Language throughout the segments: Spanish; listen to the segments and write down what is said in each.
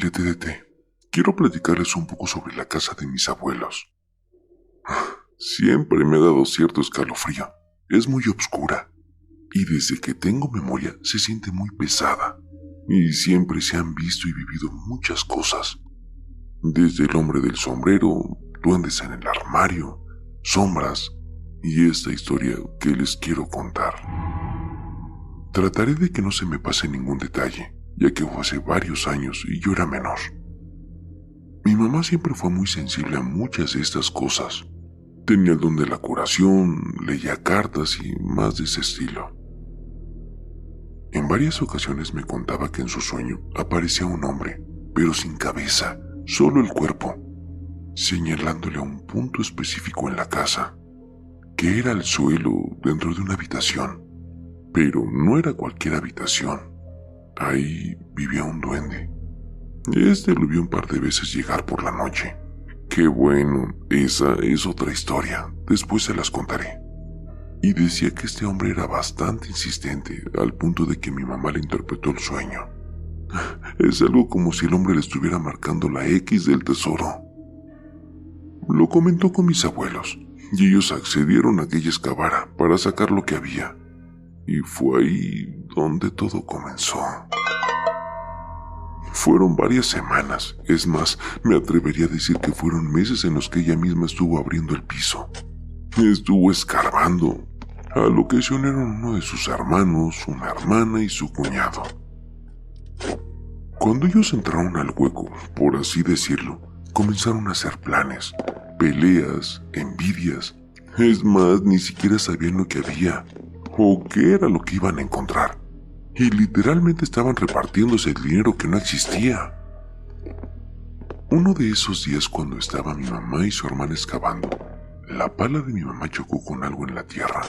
filete de té. Quiero platicarles un poco sobre la casa de mis abuelos. Siempre me ha dado cierto escalofrío. Es muy oscura y desde que tengo memoria se siente muy pesada. Y siempre se han visto y vivido muchas cosas. Desde el hombre del sombrero, duendes en el armario, sombras y esta historia que les quiero contar. Trataré de que no se me pase ningún detalle, ya que fue hace varios años y yo era menor. Mi mamá siempre fue muy sensible a muchas de estas cosas. Tenía el don de la curación, leía cartas y más de ese estilo. En varias ocasiones me contaba que en su sueño aparecía un hombre, pero sin cabeza, solo el cuerpo, señalándole a un punto específico en la casa, que era el suelo dentro de una habitación, pero no era cualquier habitación. Ahí vivía un duende. Este lo vi un par de veces llegar por la noche. Qué bueno, esa es otra historia, después se las contaré. Y decía que este hombre era bastante insistente, al punto de que mi mamá le interpretó el sueño. Es algo como si el hombre le estuviera marcando la X del tesoro. Lo comentó con mis abuelos, y ellos accedieron a que ella excavara para sacar lo que había. Y fue ahí donde todo comenzó. Fueron varias semanas, es más, me atrevería a decir que fueron meses en los que ella misma estuvo abriendo el piso. Estuvo escarbando. A lo que se unieron uno de sus hermanos, una hermana y su cuñado. Cuando ellos entraron al hueco, por así decirlo, comenzaron a hacer planes, peleas, envidias. Es más, ni siquiera sabían lo que había, o qué era lo que iban a encontrar. Y literalmente estaban repartiéndose el dinero que no existía. Uno de esos días, cuando estaba mi mamá y su hermana excavando, la pala de mi mamá chocó con algo en la tierra.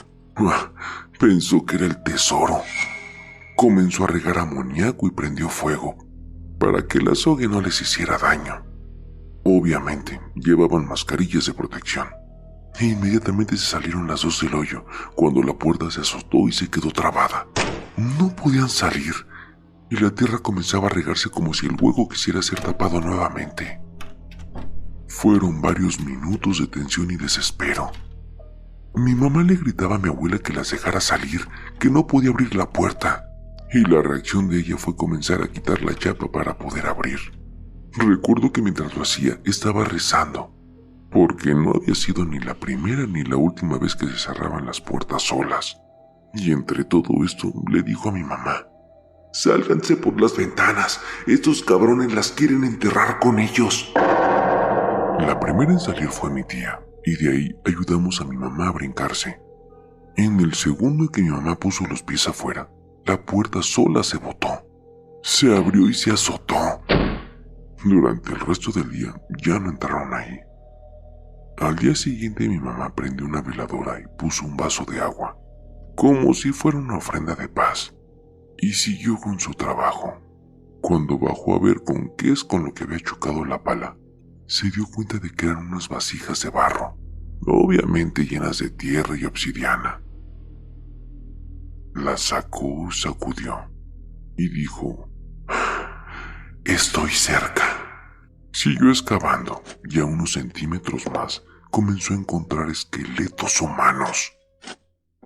Pensó que era el tesoro. Comenzó a regar amoníaco y prendió fuego, para que el azogue no les hiciera daño. Obviamente, llevaban mascarillas de protección. E inmediatamente se salieron las dos del hoyo, cuando la puerta se azotó y se quedó trabada. No podían salir, y la tierra comenzaba a regarse como si el hueco quisiera ser tapado nuevamente. Fueron varios minutos de tensión y desespero. Mi mamá le gritaba a mi abuela que las dejara salir, que no podía abrir la puerta, y la reacción de ella fue comenzar a quitar la chapa para poder abrir. Recuerdo que mientras lo hacía estaba rezando, porque no había sido ni la primera ni la última vez que se cerraban las puertas solas. Y entre todo esto le dijo a mi mamá: «Sálganse por las ventanas, estos cabrones las quieren enterrar con ellos». La primera en salir fue mi tía, y de ahí ayudamos a mi mamá a brincarse. En el segundo que mi mamá puso los pies afuera, la puerta sola se botó. Se abrió y se azotó. Durante el resto del día ya no entraron ahí. Al día siguiente mi mamá prendió una veladora y puso un vaso de agua, como si fuera una ofrenda de paz, y siguió con su trabajo. Cuando bajó a ver con qué es con lo que había chocado la pala, se dio cuenta de que eran unas vasijas de barro, obviamente llenas de tierra y obsidiana. Las sacó, sacudió y dijo: «Estoy cerca». Siguió excavando y a unos centímetros más comenzó a encontrar esqueletos humanos.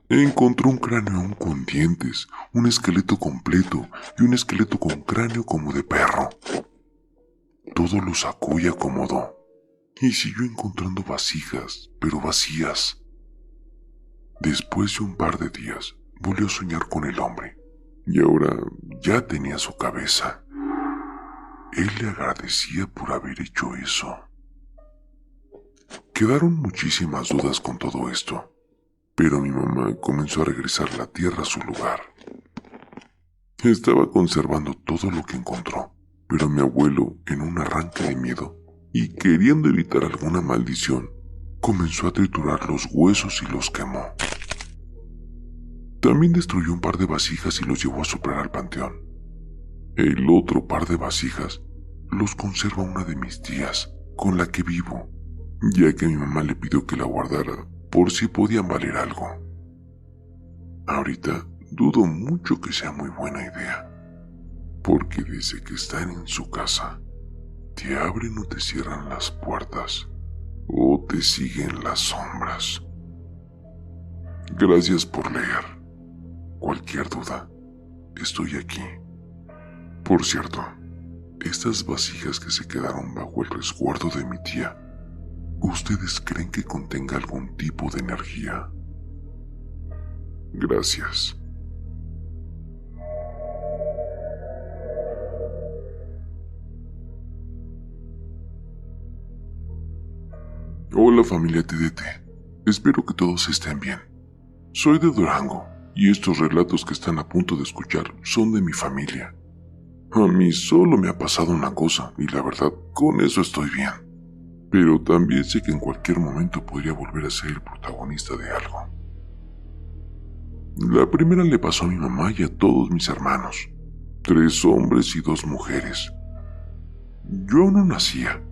Encontró un cráneo aún con dientes, un esqueleto completo y un esqueleto con cráneo como de perro. Todo lo sacó y acomodó, y siguió encontrando vasijas, pero vacías. Después de un par de días, volvió a soñar con el hombre, y ahora ya tenía su cabeza. Él le agradecía por haber hecho eso. Quedaron muchísimas dudas con todo esto, pero mi mamá comenzó a regresar la tierra a su lugar. Estaba conservando todo lo que encontró, pero mi abuelo, en un arranque de miedo y queriendo evitar alguna maldición, comenzó a triturar los huesos y los quemó. También destruyó un par de vasijas y los llevó a soplar al panteón. El otro par de vasijas los conserva una de mis tías, con la que vivo, ya que mi mamá le pidió que la guardara por si podían valer algo. Ahorita dudo mucho que sea muy buena idea, porque desde que están en su casa ¿Te abren o te cierran las puertas? ¿O te siguen las sombras? Gracias por leer. Cualquier duda, estoy aquí. Por cierto, estas vasijas que se quedaron bajo el resguardo de mi tía, ¿ustedes creen que contenga algún tipo de energía? Gracias. Hola familia TDT, espero que todos estén bien. Soy de Durango y estos relatos que están a punto de escuchar son de mi familia. A mí solo me ha pasado una cosa y la verdad, con eso estoy bien. Pero también sé que en cualquier momento podría volver a ser el protagonista de algo. La primera le pasó a mi mamá y a todos mis hermanos, 3 hombres y 2 mujeres. Yo aún no nacía,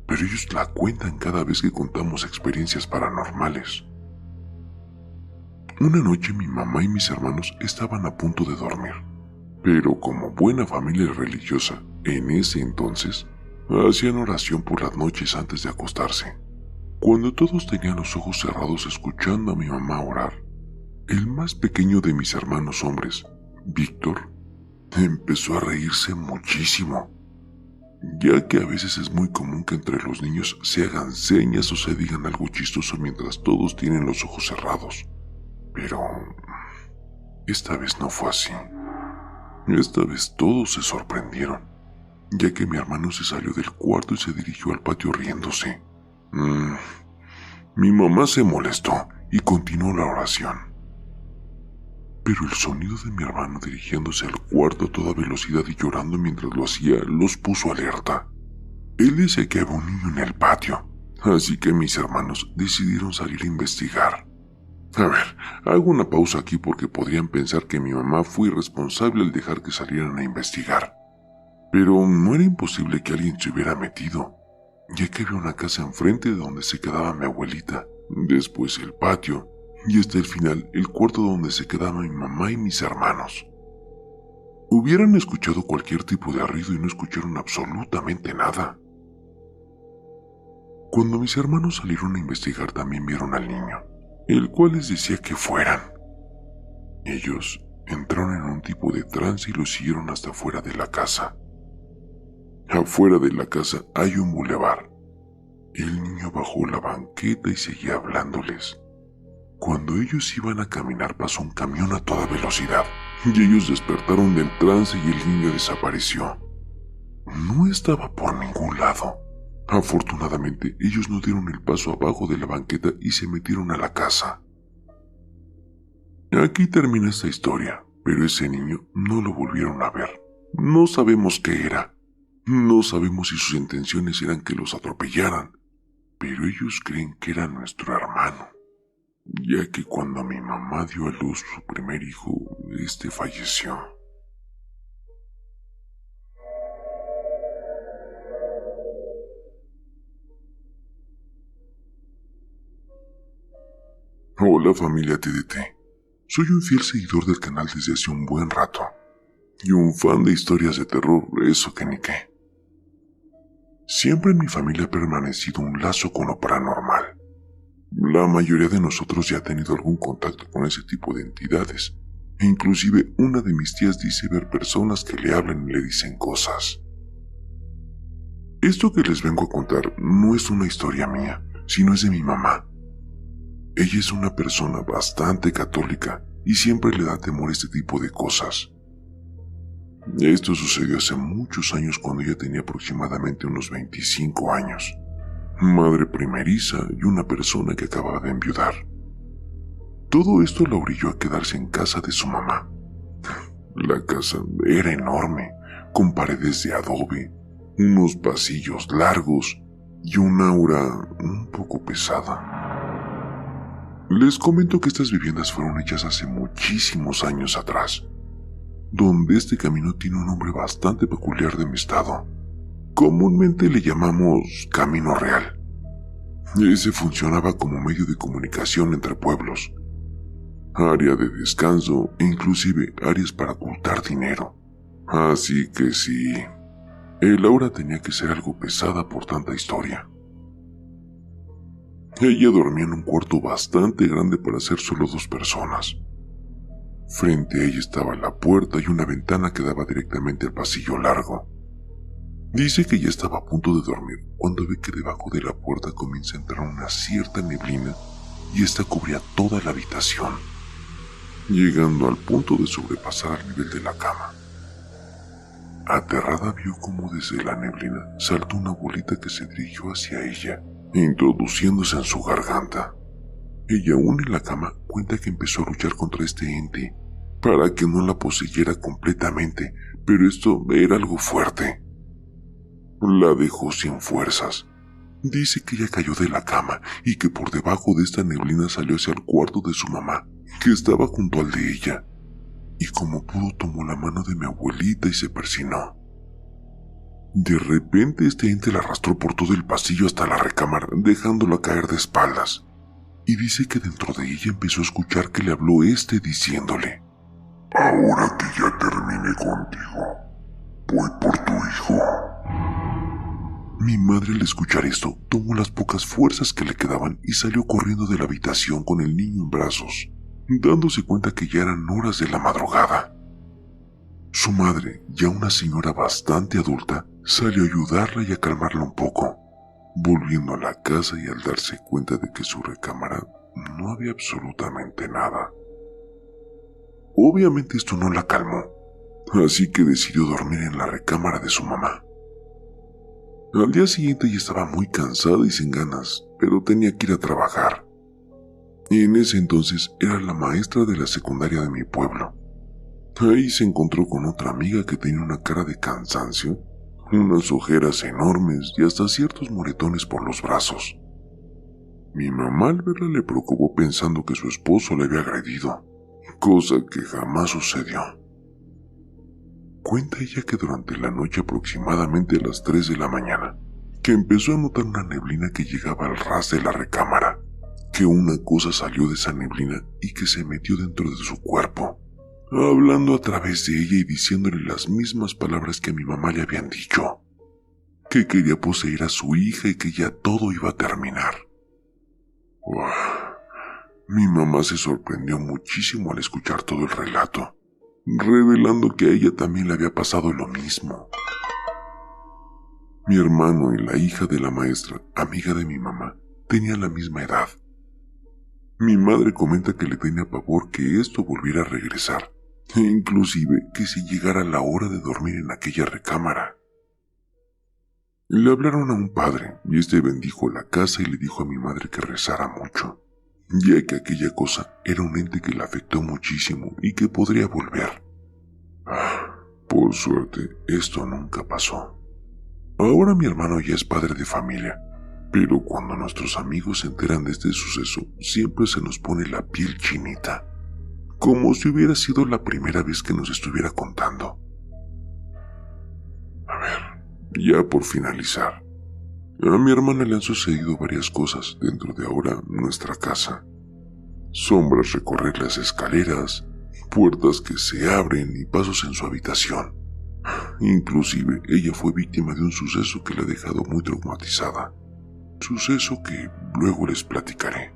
pero ellos la cuentan cada vez que contamos experiencias paranormales. Una noche mi mamá y mis hermanos estaban a punto de dormir, pero como buena familia religiosa, en ese entonces, hacían oración por las noches antes de acostarse. Cuando todos tenían los ojos cerrados escuchando a mi mamá orar, el más pequeño de mis hermanos hombres, Víctor, empezó a reírse muchísimo, ya que a veces es muy común que entre los niños se hagan señas o se digan algo chistoso mientras todos tienen los ojos cerrados. Pero esta vez no fue así. Esta vez todos se sorprendieron, ya que mi hermano se salió del cuarto y se dirigió al patio riéndose. Mi mamá se molestó y continuó la oración. Pero el sonido de mi hermano dirigiéndose al cuarto a toda velocidad y llorando mientras lo hacía los puso alerta. Él decía que había un niño en el patio, así que mis hermanos decidieron salir a investigar. A ver, hago una pausa aquí porque podrían pensar que mi mamá fue irresponsable al dejar que salieran a investigar. Pero no era imposible que alguien se hubiera metido, ya que había una casa enfrente de donde se quedaba mi abuelita, después el patio, y hasta el final el cuarto donde se quedaba mi mamá y mis hermanos. Hubieran escuchado cualquier tipo de ruido y no escucharon absolutamente nada. Cuando mis hermanos salieron a investigar también vieron al niño, el cual les decía que fueran. Ellos entraron en un tipo de trance y lo siguieron hasta fuera de la casa. Afuera de la casa hay un bulevar. El niño bajó la banqueta y seguía hablándoles. Cuando ellos iban a caminar pasó un camión a toda velocidad y ellos despertaron del trance y el niño desapareció. No estaba por ningún lado. Afortunadamente, ellos no dieron el paso abajo de la banqueta y se metieron a la casa. Aquí termina esta historia, pero ese niño no lo volvieron a ver. No sabemos qué era. No sabemos si sus intenciones eran que los atropellaran, pero ellos creen que era nuestro hermano, ya que cuando mi mamá dio a luz su primer hijo, este falleció. Hola familia TDT, soy un fiel seguidor del canal desde hace un buen rato, y un fan de historias de terror, eso que ni qué. Siempre en mi familia ha permanecido un lazo con lo paranormal. La mayoría de nosotros ya ha tenido algún contacto con ese tipo de entidades, e inclusive una de mis tías dice ver personas que le hablan y le dicen cosas. Esto que les vengo a contar no es una historia mía, sino es de mi mamá. Ella es una persona bastante católica y siempre le da temor a este tipo de cosas. Esto sucedió hace muchos años cuando ella tenía aproximadamente unos 25 años. Madre primeriza y una persona que acababa de enviudar. Todo esto la orilló a quedarse en casa de su mamá. La casa era enorme, con paredes de adobe, unos pasillos largos y un aura un poco pesada. Les comento que estas viviendas fueron hechas hace muchísimos años atrás, donde este camino tiene un nombre bastante peculiar de mi estado. Comúnmente le llamamos Camino Real. Ese funcionaba como medio de comunicación entre pueblos, área de descanso e inclusive áreas para ocultar dinero. Así que sí, El aura tenía que ser algo pesada por tanta historia. Ella dormía en un cuarto bastante grande para ser solo 2 personas. Frente a ella estaba la puerta y una ventana que daba directamente al pasillo largo. Dice que ya estaba a punto de dormir cuando ve que debajo de la puerta comienza a entrar una cierta neblina y esta cubría toda la habitación, llegando al punto de sobrepasar al nivel de la cama. Aterrada vio cómo desde la neblina saltó una bolita que se dirigió hacia ella, introduciéndose en su garganta. Ella, aún en la cama, cuenta que empezó a luchar contra este ente para que no la poseyera completamente, pero esto era algo fuerte. La dejó sin fuerzas. Dice que ella cayó de la cama y que por debajo de esta neblina salió hacia el cuarto de su mamá, que estaba junto al de ella, y como pudo tomó la mano de mi abuelita y se persinó. De repente este ente la arrastró por todo el pasillo hasta la recámara, dejándola caer de espaldas, y dice que dentro de ella empezó a escuchar que le habló diciéndole: «Ahora que ya terminé contigo, voy por tu hijo». Mi madre, al escuchar esto, tomó las pocas fuerzas que le quedaban y salió corriendo de la habitación con el niño en brazos, dándose cuenta que ya eran horas de la madrugada. Su madre, ya una señora bastante adulta, salió a ayudarla y a calmarla un poco, volviendo a la casa y al darse cuenta de que en su recámara no había absolutamente nada. Obviamente esto no la calmó, así que decidió dormir en la recámara de su mamá. Al día siguiente ella estaba muy cansada y sin ganas, pero tenía que ir a trabajar. Y en ese entonces era la maestra de la secundaria de mi pueblo. Ahí se encontró con otra amiga que tenía una cara de cansancio, unas ojeras enormes y hasta ciertos moretones por los brazos. Mi mamá al verla le preocupó pensando que su esposo le había agredido, cosa que jamás sucedió. Cuenta ella que durante la noche, aproximadamente a las 3 de la mañana, que empezó a notar una neblina que llegaba al ras de la recámara, que una cosa salió de esa neblina y que se metió dentro de su cuerpo, hablando a través de ella y diciéndole las mismas palabras que a mi mamá le habían dicho, que quería poseer a su hija y que ya todo iba a terminar. ¡Wow! Mi mamá se sorprendió muchísimo al escuchar todo el relato, revelando que a ella también le había pasado lo mismo. Mi hermano y la hija de la maestra, amiga de mi mamá, tenían la misma edad. Mi madre comenta que le tenía pavor que esto volviera a regresar, e inclusive que si llegara la hora de dormir en aquella recámara. Le hablaron a un padre y este bendijo la casa y le dijo a mi madre que rezara mucho, ya que aquella cosa era un ente que la afectó muchísimo y que podría volver. Por suerte, esto nunca pasó. Ahora mi hermano ya es padre de familia, pero cuando nuestros amigos se enteran de este suceso, siempre se nos pone la piel chinita, como si hubiera sido la primera vez que nos estuviera contando. A ver, ya por finalizar, a mi hermana le han sucedido varias cosas dentro de ahora nuestra casa. Sombras recorrer las escaleras, puertas que se abren y pasos en su habitación. Inclusive ella fue víctima de un suceso que la ha dejado muy traumatizada. Suceso que luego les platicaré.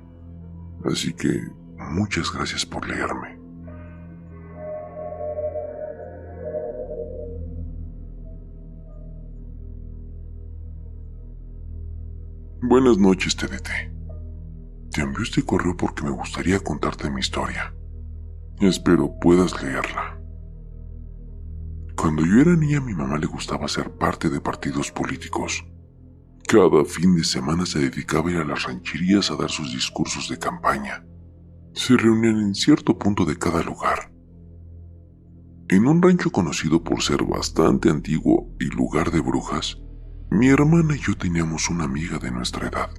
Así que muchas gracias por leerme. Buenas noches, TDT. Te envío este correo porque me gustaría contarte mi historia. Espero puedas leerla. Cuando yo era niña, a mi mamá le gustaba ser parte de partidos políticos. Cada fin de semana se dedicaba a ir a las rancherías a dar sus discursos de campaña. Se reunían en cierto punto de cada lugar. En un rancho conocido por ser bastante antiguo y lugar de brujas, mi hermana y yo teníamos una amiga de nuestra edad.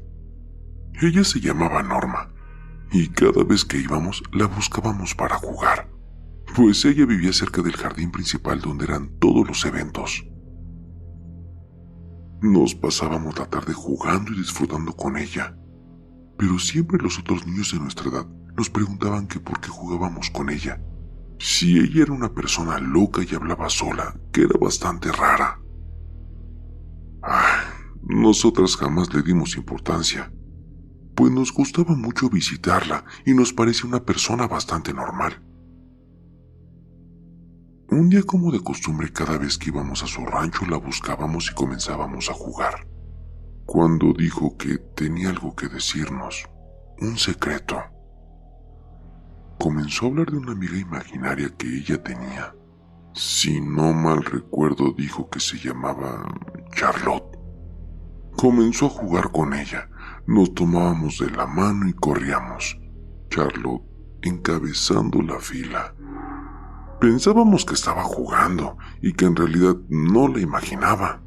Ella se llamaba Norma, y cada vez que íbamos la buscábamos para jugar, pues ella vivía cerca del jardín principal donde eran todos los eventos. Nos pasábamos la tarde jugando y disfrutando con ella, pero siempre los otros niños de nuestra edad nos preguntaban que por qué jugábamos con ella, si ella era una persona loca y hablaba sola, que era bastante rara. Nosotras jamás le dimos importancia, pues nos gustaba mucho visitarla y nos parecía una persona bastante normal. Un día, como de costumbre, cada vez que íbamos a su rancho la buscábamos y comenzábamos a jugar, cuando dijo que tenía algo que decirnos, un secreto. Comenzó a hablar de una amiga imaginaria que ella tenía. Si no mal recuerdo, dijo que se llamaba Charlotte. Comenzó a jugar con ella. Nos tomábamos de la mano y corríamos, Charlotte encabezando la fila. Pensábamos que estaba jugando y que en realidad no la imaginaba.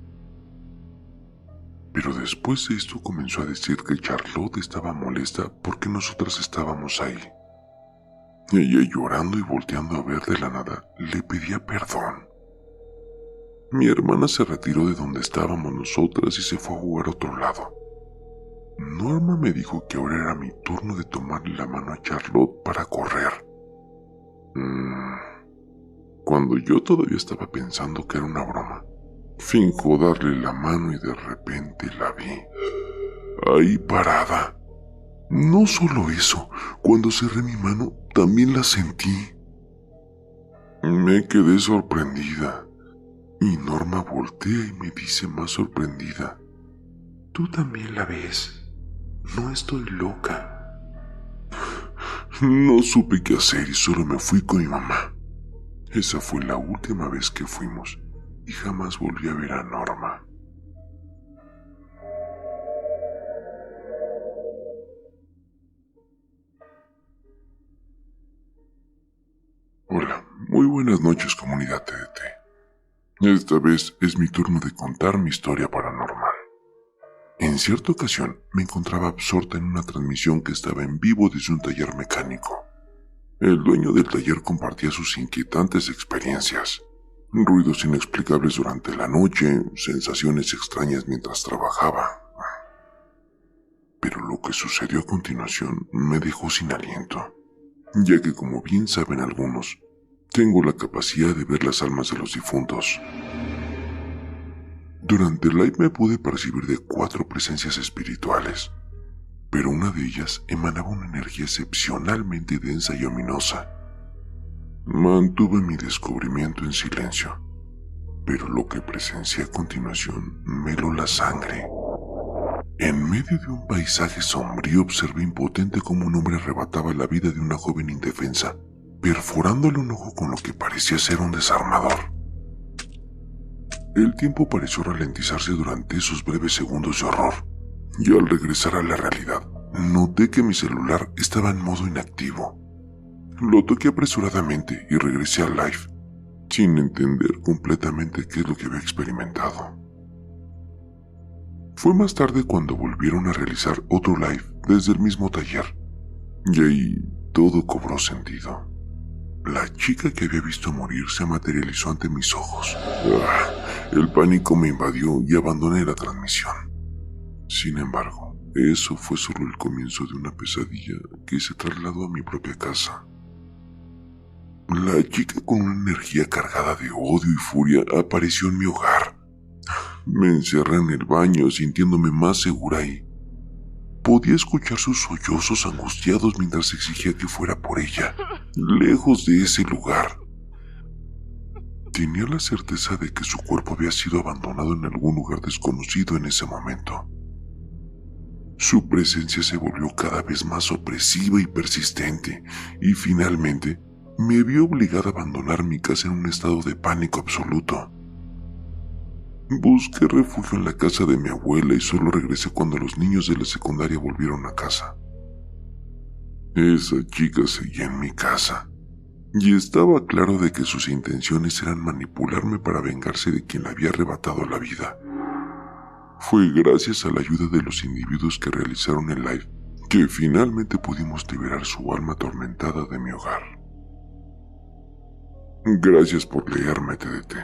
Pero después de esto comenzó a decir que Charlotte estaba molesta porque nosotras estábamos ahí. Ella, llorando y volteando a ver de la nada, le pedía perdón. Mi hermana se retiró de donde estábamos nosotras y se fue a jugar a otro lado. Norma me dijo que ahora era mi turno de tomarle la mano a Charlotte para correr. Cuando yo todavía estaba pensando que era una broma, finjo darle la mano y de repente la vi, ahí parada. No solo eso, cuando cerré mi mano, también la sentí. Me quedé sorprendida, y Norma voltea y me dice más sorprendida: ¿Tú también la ves? No estoy loca. No supe qué hacer y solo me fui con mi mamá. Esa fue la última vez que fuimos y jamás volví a ver a Norma. Hola, muy buenas noches, comunidad TDT. Esta vez es mi turno de contar mi historia paranormal. En cierta ocasión me encontraba absorta en una transmisión que estaba en vivo desde un taller mecánico. El dueño del taller compartía sus inquietantes experiencias, ruidos inexplicables durante la noche, sensaciones extrañas mientras trabajaba. Pero lo que sucedió a continuación me dejó sin aliento, ya que, como bien saben algunos, tengo la capacidad de ver las almas de los difuntos. Durante el live me pude percibir de 4 presencias espirituales, pero una de ellas emanaba una energía excepcionalmente densa y ominosa. Mantuve mi descubrimiento en silencio, pero lo que presencié a continuación me heló la sangre. En medio de un paisaje sombrío observé impotente cómo un hombre arrebataba la vida de una joven indefensa, perforándole un ojo con lo que parecía ser un desarmador. El tiempo pareció ralentizarse durante esos breves segundos de horror, y al regresar a la realidad, noté que mi celular estaba en modo inactivo. Lo toqué apresuradamente y regresé al live, sin entender completamente qué es lo que había experimentado. Fue más tarde cuando volvieron a realizar otro live desde el mismo taller, y ahí todo cobró sentido. La chica que había visto morir se materializó ante mis ojos. El pánico me invadió y abandoné la transmisión. Sin embargo, eso fue solo el comienzo de una pesadilla que se trasladó a mi propia casa. La chica, con una energía cargada de odio y furia, apareció en mi hogar. Me encerré en el baño sintiéndome más segura ahí. Podía escuchar sus sollozos angustiados mientras exigía que fuera por ella, lejos de ese lugar. Tenía la certeza de que su cuerpo había sido abandonado en algún lugar desconocido en ese momento. Su presencia se volvió cada vez más opresiva y persistente, y finalmente me vi obligada a abandonar mi casa en un estado de pánico absoluto. Busqué refugio en la casa de mi abuela y solo regresé cuando los niños de la secundaria volvieron a casa. Esa chica seguía en mi casa, y estaba claro de que sus intenciones eran manipularme para vengarse de quien le había arrebatado la vida. Fue gracias a la ayuda de los individuos que realizaron el live que finalmente pudimos liberar su alma atormentada de mi hogar. Gracias por leerme, TDT.